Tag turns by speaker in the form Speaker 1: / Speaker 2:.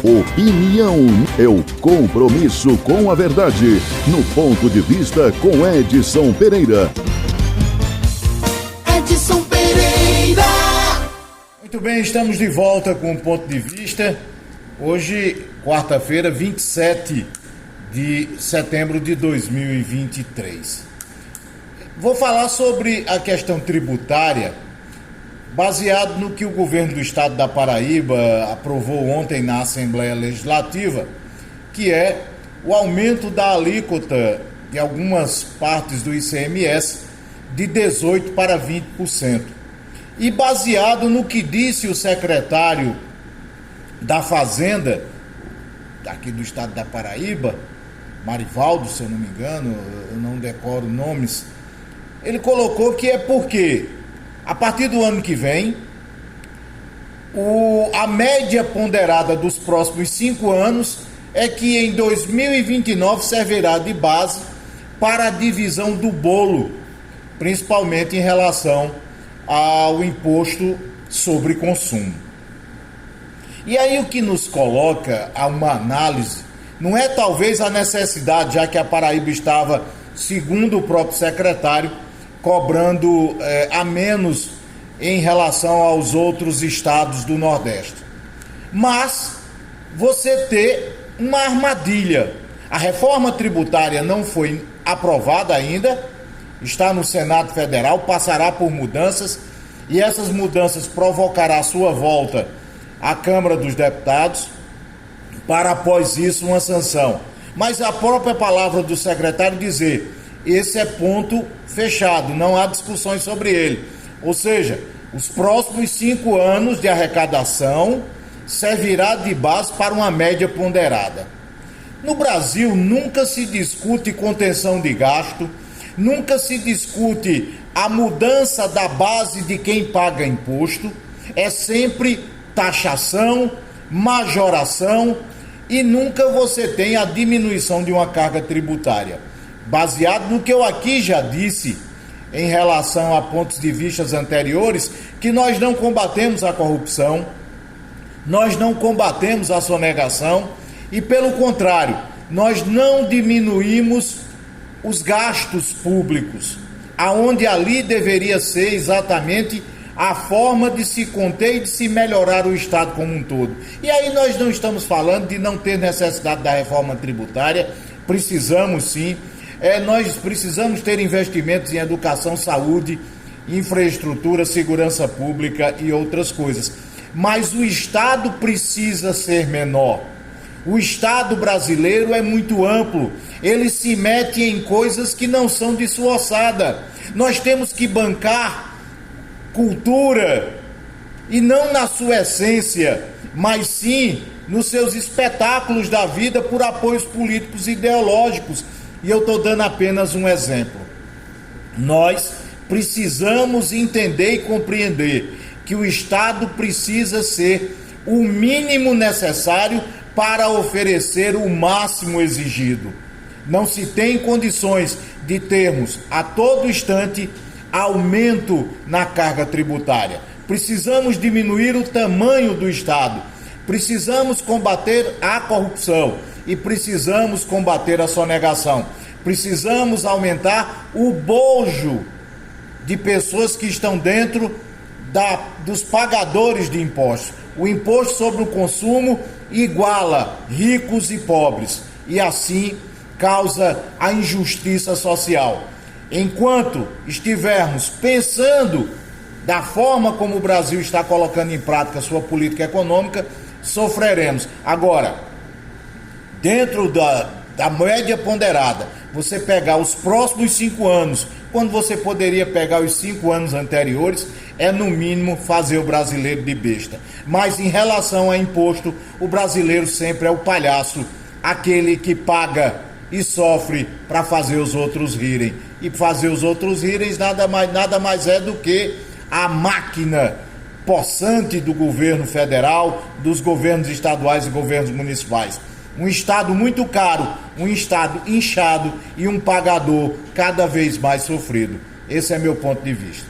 Speaker 1: Opinião é o compromisso com a verdade. No Ponto de Vista com Edson Pereira.
Speaker 2: Edson Pereira.
Speaker 3: Muito bem, estamos de volta com o Ponto de Vista. Hoje, quarta-feira, 27 de setembro de 2023. Vou falar sobre a questão tributária, baseado no que o governo do estado da Paraíba aprovou ontem na Assembleia Legislativa, que é o aumento da alíquota de algumas partes do ICMS de 18% para 20%. E baseado no que disse o secretário da Fazenda, aqui do estado da Paraíba, Marivaldo, se eu não me engano, eu não decoro nomes, ele colocou que é porque, a partir do ano que vem, a média ponderada dos próximos 5 anos é que em 2029 servirá de base para a divisão do bolo, principalmente em relação ao imposto sobre consumo. E aí o que nos coloca a uma análise não é talvez a necessidade, já que a Paraíba estava, segundo o próprio secretário, cobrando a menos em relação aos outros estados do Nordeste, mas você ter uma armadilha. A reforma tributária não foi aprovada ainda, está no Senado Federal, passará por mudanças, e essas mudanças provocará a sua volta à Câmara dos Deputados, para após isso uma sanção. Mas a própria palavra do secretário dizer, esse é ponto fechado, não há discussões sobre ele. Ou seja, os próximos 5 anos de arrecadação servirá de base para uma média ponderada. No Brasil nunca se discute contenção de gasto, nunca se discute a mudança da base de quem paga imposto, é sempre taxação, majoração, e nunca você tem a diminuição de uma carga tributária. Baseado no que eu aqui já disse em relação a pontos de vistas anteriores, que nós não combatemos a corrupção, nós não combatemos a sonegação e, pelo contrário, nós não diminuímos os gastos públicos, aonde ali deveria ser exatamente a forma de se conter e de se melhorar o Estado como um todo. E aí nós não estamos falando de não ter necessidade da reforma tributária, precisamos sim, nós precisamos ter investimentos em educação, saúde, infraestrutura, segurança pública e outras coisas. Mas o Estado precisa ser menor. O Estado brasileiro é muito amplo, ele se mete em coisas que não são de sua ossada. Nós temos que bancar cultura, e não na sua essência, mas sim nos seus espetáculos da vida por apoios políticos e ideológicos. E eu estou dando apenas um exemplo. Nós precisamos entender e compreender que o Estado precisa ser o mínimo necessário para oferecer o máximo exigido. Não se tem condições de termos a todo instante aumento na carga tributária. Precisamos diminuir o tamanho do Estado, precisamos combater a corrupção e precisamos combater a sonegação. Precisamos aumentar o bojo de pessoas que estão dentro dos pagadores de impostos. O imposto sobre o consumo iguala ricos e pobres e assim causa a injustiça social. Enquanto estivermos pensando da forma como o Brasil está colocando em prática sua política econômica, sofreremos. Agora, dentro da média ponderada, você pegar os próximos 5 anos, quando você poderia pegar os 5 anos anteriores, é no mínimo fazer o brasileiro de besta. Mas em relação a imposto, o brasileiro sempre é o palhaço, aquele que paga e sofre para fazer os outros rirem. E fazer os outros rirem nada mais é do que a máquina possante do governo federal, dos governos estaduais e governos municipais. Um Estado muito caro, um Estado inchado e um pagador cada vez mais sofrido. Esse é meu ponto de vista.